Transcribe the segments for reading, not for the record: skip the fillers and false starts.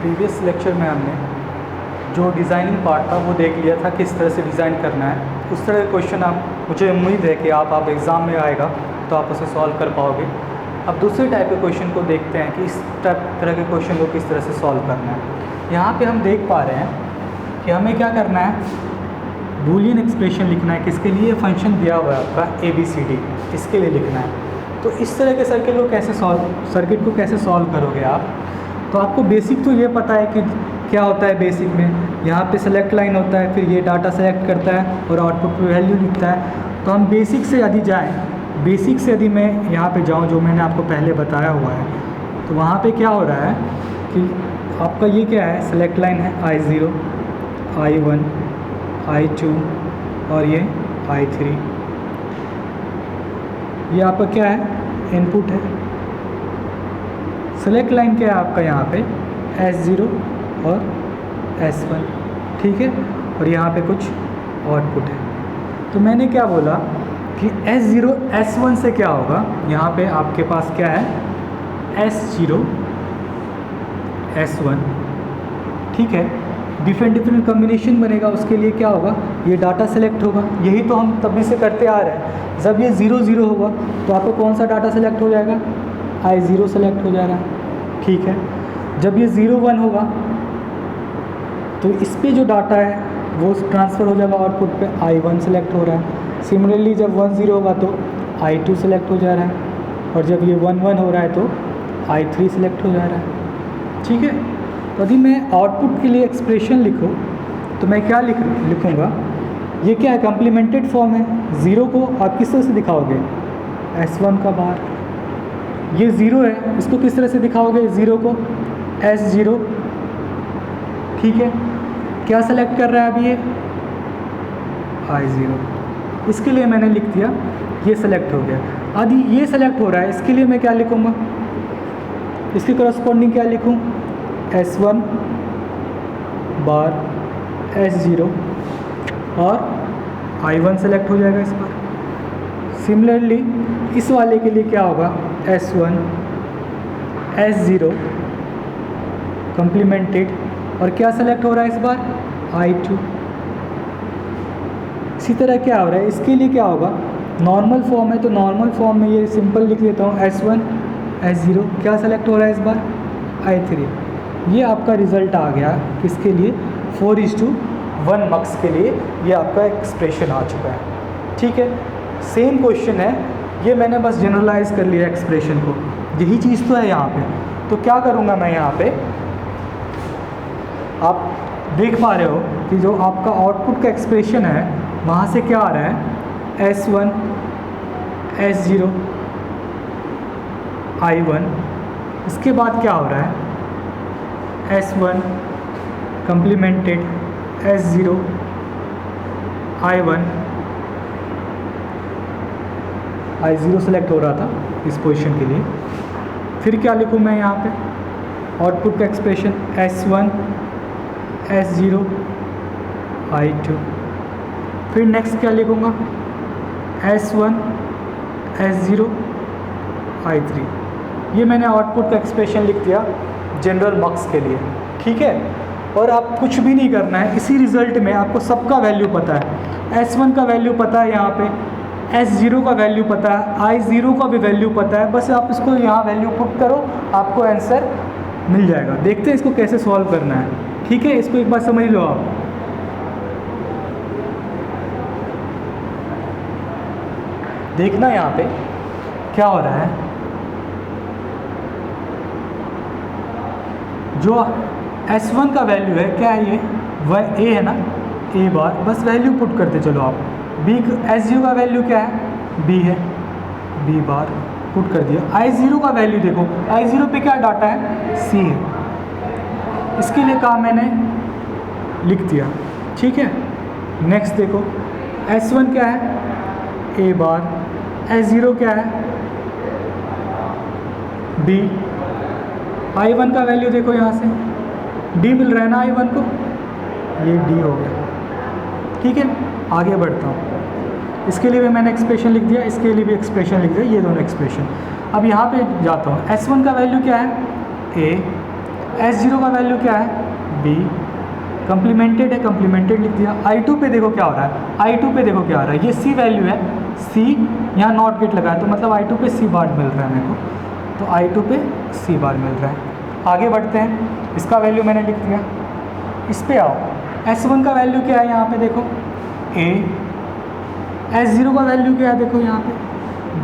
Previous lecture में हमने जो डिज़ाइनिंग पार्ट था वो देख लिया था, किस तरह से डिज़ाइन करना है। उस तरह के क्वेश्चन आप, मुझे उम्मीद है कि आप एग्ज़ाम में आएगा तो आप उसे सॉल्व कर पाओगे। अब दूसरे टाइप के क्वेश्चन को देखते हैं कि इस तरह के क्वेश्चन को किस तरह से सॉल्व करना है। यहाँ पे हम देख पा रहे हैं कि हमें क्या करना है, बूलियन एक्सप्रेशन लिखना है। किसके लिए? फंक्शन दिया हुआ है आपका ABCD, इसके लिए लिखना है। तो इस तरह के सर्किट को कैसे सॉल्व करोगे आप? तो आपको बेसिक तो ये पता है कि क्या होता है बेसिक में। यहाँ पे सेलेक्ट लाइन होता है, फिर ये डाटा सेलेक्ट करता है और आउटपुट पे वैल्यू लिखता है। तो हम बेसिक से यदि जाएँ, बेसिक से यदि मैं यहाँ पे जाऊँ जो मैंने आपको पहले बताया हुआ है, तो वहाँ पे क्या हो रहा है कि आपका ये क्या है, सेलेक्ट लाइन है I0, I1, I2 और ये I3। ये आपका क्या है, इनपुट है। सेलेक्ट लाइन क्या है आपका यहाँ पे, S0 और S1, ठीक है। और यहाँ पे कुछ आउटपुट है। तो मैंने क्या बोला कि S0 S1 से क्या होगा, यहाँ पे आपके पास क्या है, S0 S1, ठीक है। डिफरेंट कम्बिनेशन बनेगा, उसके लिए क्या होगा, ये डाटा सेलेक्ट होगा। यही तो हम तभी से करते आ रहे हैं। जब ये 0 0 होगा तो आपको कौन सा डाटा सेलेक्ट हो जाएगा, I0 सेलेक्ट हो जाएगा, ठीक है। जब ये 0 1 होगा तो इस पे जो डाटा है वो ट्रांसफ़र हो जाएगा आउटपुट पे, I1 सेलेक्ट हो रहा है। सिमिलरली जब 1 0 होगा तो I2 सेलेक्ट हो जा रहा है, और जब ये 1 1 हो रहा है तो I3 सेलेक्ट हो जा रहा है, ठीक है। तो यदि मैं आउटपुट के लिए एक्सप्रेशन लिखूँ तो मैं क्या लिखूँगा, ये क्या है, कम्प्लीमेंटेड फॉर्म है। 0 को आप किस तरह से दिखाओगे, S1 का बार, ये 0 है, इसको किस तरह से दिखाओगे, 0 को S0, ठीक है। क्या सेलेक्ट कर रहा है अभी ये, I0, इसके लिए मैंने लिख दिया, ये सेलेक्ट हो गया। यदि ये सेलेक्ट हो रहा है, इसके लिए मैं क्या लिखूँगा, इसके करस्पॉन्डिंग क्या लिखूँ, S1 बार S0 और I1 सेलेक्ट हो जाएगा इस बार। सिमिलरली इस वाले के लिए क्या होगा, S1 S0 कम्प्लीमेंटेड, और क्या सेलेक्ट हो रहा है इस बार, I2। इसी तरह क्या हो रहा है, इसके लिए क्या होगा, नॉर्मल फॉर्म है तो नॉर्मल फॉर्म में ये सिंपल लिख देता हूँ, S1 S0, क्या सेलेक्ट हो रहा है इस बार, I3। ये आपका रिज़ल्ट आ गया किसके लिए, 4:1 मार्क्स के लिए ये आपका एक्सप्रेशन आ चुका है, ठीक है। सेम क्वेश्चन है, ये मैंने बस जनरलाइज कर लिया एक्सप्रेशन को, यही चीज़ तो है यहाँ पे। तो क्या करूँगा मैं यहाँ पे, आप देख पा रहे हो कि जो आपका आउटपुट का एक्सप्रेशन है वहाँ से क्या आ रहा है, S1 S0 I1, इसके बाद क्या हो रहा है, S1 complemented S0 I1, I0 select हो रहा था इस पोजीशन के लिए। फिर क्या लिखूँ मैं यहाँ पे, आउटपुट का एक्सप्रेशन S1 S0 I2। फिर नेक्स्ट क्या लिखूँगा, S1 S0 I3। ये मैंने आउटपुट का एक्सप्रेशन लिख दिया जनरल मार्क्स के लिए, ठीक है। और आप कुछ भी नहीं करना है, इसी रिज़ल्ट में आपको सबका वैल्यू पता है। S1 का वैल्यू पता है, यहाँ पे S0 का वैल्यू पता है, I0 का भी वैल्यू पता है। बस आप इसको यहाँ वैल्यू पुट करो, आपको आंसर मिल जाएगा। देखते हैं इसको कैसे सॉल्व करना है, ठीक है। इसको एक बार समझ लो आप। देखना यहाँ पे क्या हो रहा है, जो S1 का वैल्यू है क्या है, ये वह A है ना, A बार, बस वैल्यू पुट करते चलो आप। B S0 का वैल्यू क्या है, B है, B बार पुट कर दिया। I0 का वैल्यू देखो, I0 पे क्या डाटा है, C है, इसके लिए काम मैंने लिख दिया, ठीक है। नेक्स्ट देखो, S1 क्या है, A बार, S0 क्या है, B। I1 का वैल्यू देखो, यहाँ से D मिल रहा है ना I1 को, ये D हो गया, ठीक है। आगे बढ़ता हूँ, इसके लिए भी मैंने एक्सप्रेशन लिख दिया, इसके लिए भी एक्सप्रेशन लिख दिया, ये दोनों एक्सप्रेशन। अब यहाँ पे जाता हूँ, S1 का वैल्यू क्या है, A, S0 का वैल्यू क्या है B, कम्प्लीमेंटेड है, कम्प्लीमेंटेड लिख दिया। I2 पे देखो क्या हो रहा है, I2 पे देखो क्या हो रहा है, ये C वैल्यू है, C यहाँ नॉट गेट लगा है तो मतलब I2 पे C बार मिल रहा है मेरे को, तो I2 पे C बार मिल रहा है। आगे बढ़ते हैं, इसका वैल्यू मैंने लिख दिया। इस पे आओ, S1 का वैल्यू क्या है यहाँ पे देखो A, S0 का वैल्यू क्या है देखो यहाँ पे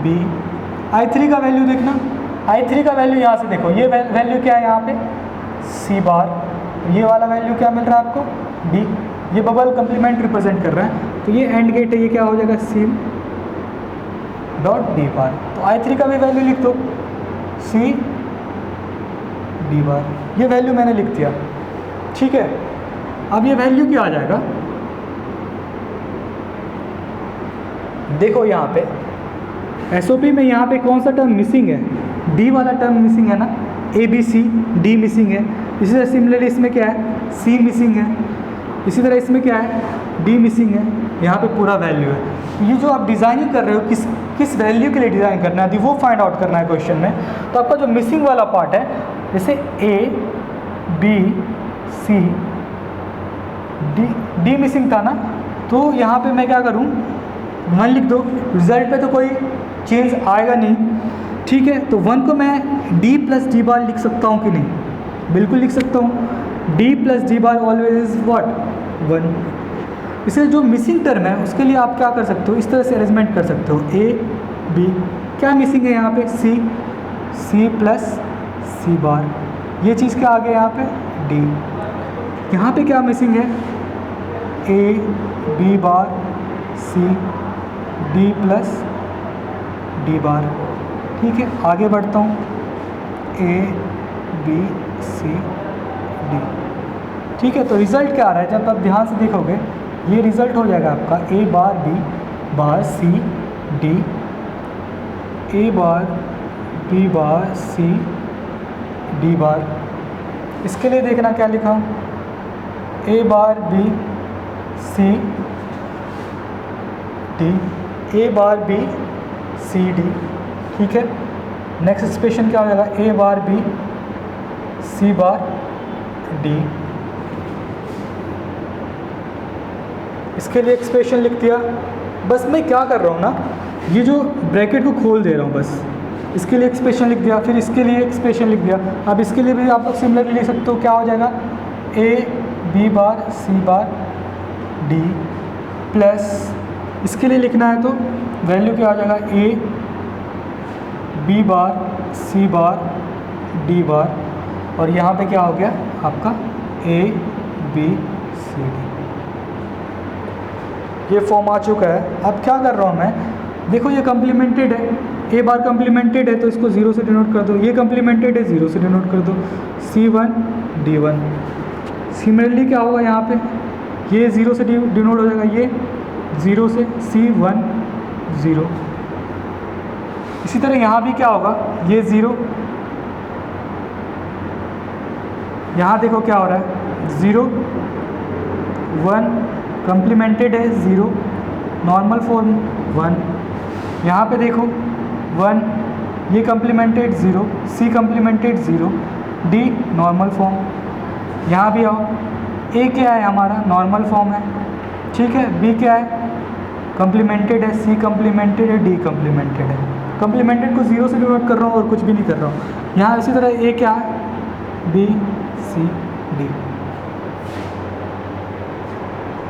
B, I3 का वैल्यू देखना, I3 का वैल्यू यहाँ से देखो, ये वैल्यू क्या है यहाँ पे C बार, ये वाला वैल्यू क्या मिल रहा है आपको D, ये बबल कम्प्लीमेंट रिप्रेजेंट कर रहा है तो ये एंड गेट है, ये क्या हो जाएगा C डॉट D बार। तो I3 का भी वैल्यू लिख दो C D बार, ये वैल्यू मैंने लिख दिया, ठीक है। अब ये वैल्यू क्या आ जाएगा, देखो यहाँ पे SOP में यहाँ पे कौन सा टर्म मिसिंग है, D वाला टर्म मिसिंग है ना, ABC, D मिसिंग है। इसी तरह सिमिलरली इसमें क्या है C मिसिंग है, इसी तरह इसमें क्या है D मिसिंग है, यहाँ पे पूरा वैल्यू है। ये जो आप डिज़ाइनिंग कर रहे हो किस वैल्यू के लिए डिज़ाइन करना है वो फाइंड आउट करना है क्वेश्चन में। तो आपका जो मिसिंग वाला पार्ट है, जैसे A B C D missing था ना, तो यहाँ पे मैं क्या करूँ 1 लिख दो, रिजल्ट पे तो कोई चेंज आएगा नहीं, ठीक है। तो 1 को मैं D प्लस D बार लिख सकता हूँ कि नहीं, बिल्कुल लिख सकता हूँ। D plus D bar always is what 1। इसलिए जो मिसिंग टर्म है उसके लिए आप क्या कर सकते हो, इस तरह से अरेंजमेंट कर सकते हो A B, क्या मिसिंग है यहाँ पे C प्लस C बार, ये चीज़ क्या आ गया यहाँ पे D। यहाँ पे क्या मिसिंग है A B bar C D plus D बार, ठीक है। आगे बढ़ता हूँ A B C D, ठीक है। तो रिज़ल्ट क्या आ रहा है, जब आप ध्यान से देखोगे ये रिज़ल्ट हो जाएगा आपका A bar B bar C D, A bar B bar C D बार। इसके लिए देखना क्या लिखा हूँ, A bar B C D, A bar B C D, ठीक है। नेक्स्ट एक्सप्रेशन क्या हो जाएगा A bar B C bar D, इसके लिए एक्सप्रेशन लिख दिया। बस मैं क्या कर रहा हूँ ना, ये जो ब्रैकेट को खोल दे रहा हूँ बस, इसके लिए एक्सप्रेशन लिख दिया, फिर इसके लिए एक्सप्रेशन लिख दिया। अब इसके लिए भी आप लोग सिमिलरली लिख सकते हो, क्या हो जाएगा A B bar C bar D plus, इसके लिए लिखना है तो वैल्यू क्या आ जाएगा A B bar C bar D बार, और यहाँ पे क्या हो गया आपका A B C D, ये फॉर्म आ चुका है। अब क्या कर रहा हूँ मैं, देखो ये कम्प्लीमेंटेड है, A बार कम्प्लीमेंटेड है तो इसको 0 से डिनोट कर दो, ये कम्प्लीमेंटेड है 0 से डिनोट कर दो, C1 D1। सिमिलरली क्या होगा यहाँ पे, ये 0 से डिनोट हो जाएगा, ये 0 से C1 0। इसी तरह यहाँ भी क्या होगा, ये 0, यहाँ देखो क्या हो रहा है 0 1, कम्प्लीमेंटेड है 0, नॉर्मल फॉर्म 1, यहाँ पे देखो 1, ये complemented 0, C complemented 0, D normal form. यहाँ भी आओ, A क्या है हमारा नॉर्मल फॉर्म है, ठीक है। B क्या है कम्प्लीमेंटेड है, C कम्प्लीमेंटेड है, D कम्प्लीमेंटेड है। कम्प्लीमेंटेड को 0 से डिनोट कर रहा हूँ और कुछ भी नहीं कर रहा हूँ। यहाँ इसी तरह A क्या है B C D,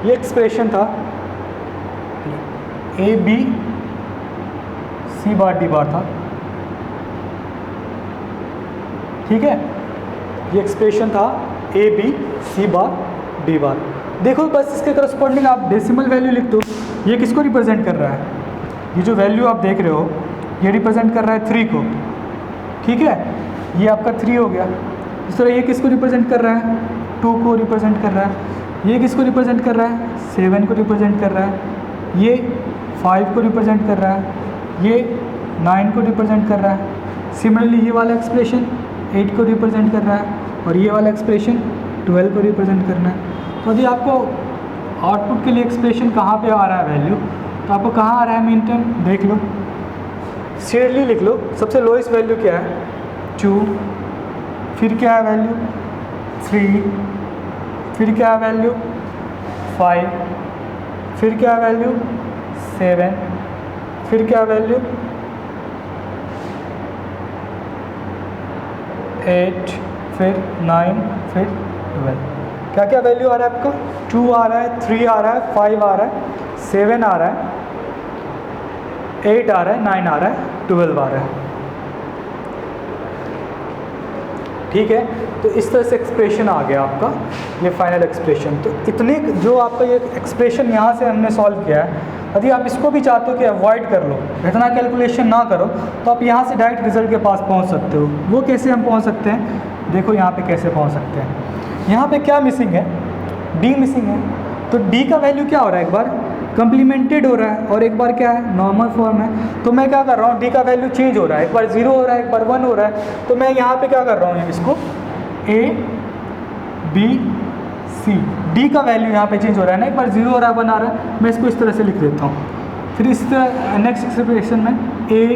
ये एक्सप्रेशन था A B C bar D बार था, ठीक है। ये एक्सप्रेशन था A B C bar D बार। देखो बस इसके करस्पॉन्डिंग आप डेसिमल वैल्यू लिख दो। ये किसको रिप्रेजेंट कर रहा है, ये जो वैल्यू आप देख रहे हो ये रिप्रेजेंट कर रहा है 3 को, ठीक है। ये आपका 3 हो गया। इस तरह ये किसको रिप्रेजेंट कर रहा है 2 को रिप्रेजेंट कर रहा है, ये किसको रिप्रेजेंट कर रहा है 7 को रिप्रेजेंट कर रहा है, ये 5 को रिप्रेजेंट कर रहा है, ये 9 को रिप्रेजेंट कर रहा है। सिमिलरली ये वाला एक्सप्रेशन 8 को रिप्रेजेंट कर रहा है और ये वाला एक्सप्रेशन 12 को रिप्रेजेंट करना है। तो यदि आपको आउटपुट के लिए एक्सप्रेशन कहाँ पे आ रहा है वैल्यू, तो आपको कहाँ आ रहा है मेन टर्म देख लो, शेयरली लिख लो। सबसे लोएस्ट वैल्यू क्या है 2, फिर क्या है वैल्यू 3, फिर क्या वैल्यू 5, फिर क्या वैल्यू 7, फिर क्या वैल्यू 8, फिर 9, फिर 12। क्या क्या वैल्यू आ रहा है आपका? 2 आ रहा है, 3 आ रहा है, 5 आ रहा है, 7 आ रहा है, 8 आ रहा है, 9 आ रहा है, 12 आ रहा है। ठीक है, तो इस तरह से एक्सप्रेशन आ गया आपका, ये फाइनल एक्सप्रेशन। तो इतने जो आपका ये एक्सप्रेशन यहाँ से हमने सॉल्व किया है, यदि आप इसको भी चाहते हो कि अवॉइड कर लो, इतना कैलकुलेशन ना करो, तो आप यहाँ से डायरेक्ट रिजल्ट के पास पहुँच सकते हो। वो कैसे हम पहुँच सकते हैं? देखो यहाँ पे कैसे पहुँच सकते हैं। यहाँ पे क्या मिसिंग है? डी मिसिंग है। तो डी का वैल्यू क्या हो रहा है? एक बार कम्प्लीमेंटेड हो रहा है और एक बार क्या है? नॉर्मल फॉर्म है। तो मैं क्या कर रहा हूँ? डी का वैल्यू चेंज हो रहा है, एक बार 0 हो रहा है, एक बार 1 हो रहा है। तो मैं यहाँ पे क्या कर रहा हूँ? इसको ए बी सी, डी का वैल्यू यहाँ पे चेंज हो रहा है ना, एक बार 0 हो रहा है, 1 आ रहा है, मैं इसको इस तरह से लिख देता हूँ। फिर इस तरह नेक्स्ट एक्सप्रेशन में ए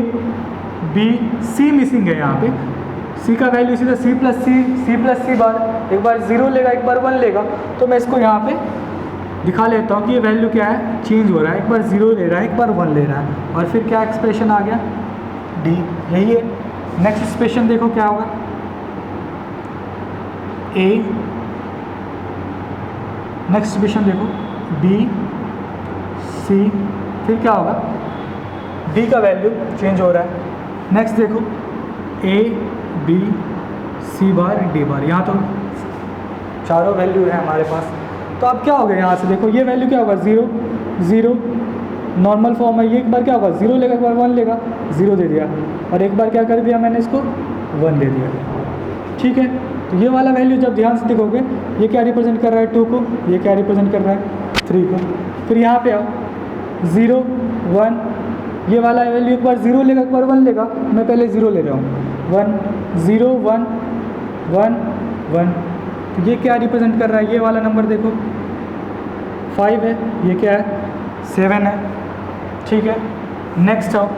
बी सी मिसिंग है यहाँ पे, सी का वैल्यू सीधा सी प्लस सी बार, एक बार 0 लेगा, एक बार 1 लेगा। तो मैं इसको यहाँ पे दिखा लेता हूँ कि ये वैल्यू क्या है? चेंज हो रहा है, एक बार 0 ले रहा है, एक बार 1 ले रहा है, और फिर क्या एक्सप्रेशन आ गया? डी, यही है। नेक्स्ट एक्सप्रेशन देखो क्या होगा? ए, नेक्स्ट एक्सप्रेशन देखो बी सी, फिर क्या होगा? डी का वैल्यू चेंज हो रहा है। नेक्स्ट देखो A B C bar D बार, यहाँ तो चारों वैल्यू है हमारे पास। तो अब क्या हो गया? यहाँ से देखो ये वैल्यू क्या होगा? 0 0, नॉर्मल फॉर्म है। ये एक बार क्या होगा? 0 लेगा, एक बार 1 लेगा, 0 दे दिया, और एक बार क्या कर दिया मैंने? इसको 1 दे दिया। ठीक है, तो ये वाला वैल्यू जब ध्यान से देखोगे, ये क्या रिप्रेजेंट कर रहा है? 2 को, ये क्या रिप्रेजेंट कर रहा है? 3 को। फिर यहाँ पे आओ 0 1, ये वाला वैल्यू एक बार 0 लेगा, एक बार 1 लेगा, मैं पहले 0 ले रहा हूँ, 1 0 1 1 1। तो ये क्या रिप्रेजेंट कर रहा है? ये वाला नंबर देखो 5 है, ये क्या है? 7 है। ठीक है, नेक्स्ट आओ,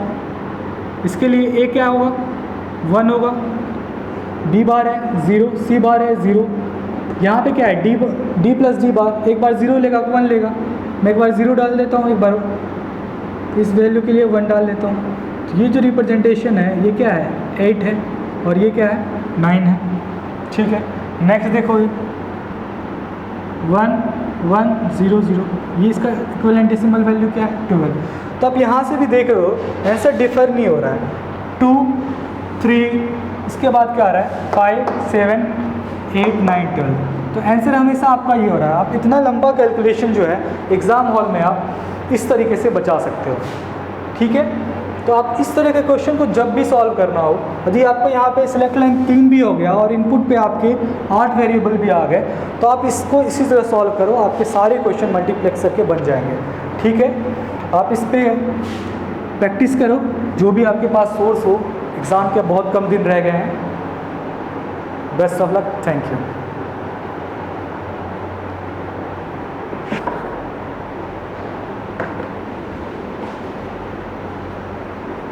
इसके लिए ए क्या होगा? 1 होगा, डी बार है 0, सी बार है 0, यहाँ पे क्या है? डी प्लस डी बार, एक बार 0 लेगा, 1 लेगा, मैं एक बार 0 डाल देता हूँ, एक बार इस वैल्यू के लिए 1 डाल देता हूँ। तो ये जो रिप्रेजेंटेशन है ये क्या है? 8 है, और ये क्या है? 9 है। ठीक है, नेक्स्ट देखो 1 1 0 0, ये इसका इक्विवेलेंट डेसिमल वैल्यू क्या है? 12। तो अब यहाँ से भी देख रहे हो ऐसा डिफर नहीं हो रहा है। 2 3, इसके बाद क्या आ रहा है? 5 7 8 9 12। तो आंसर हमेशा आपका ये हो रहा है। आप इतना लंबा कैलकुलेशन जो है एग्ज़ाम हॉल में आप इस तरीके से बचा सकते हो। ठीक है, तो आप इस तरह के क्वेश्चन को जब भी सॉल्व करना हो, यदि आपको यहाँ पे सिलेक्ट लाइन 3 भी हो गया और इनपुट पे आपके 8 वेरिएबल भी आ गए, तो आप इसको इसी तरह सॉल्व करो, आपके सारे क्वेश्चन मल्टीप्लेक्स करके बन जाएंगे। ठीक है, आप इस पर प्रैक्टिस करो, जो भी आपके पास सोर्स हो। एग्ज़ाम के बहुत कम दिन रह गए हैं। Best of luck, thank you.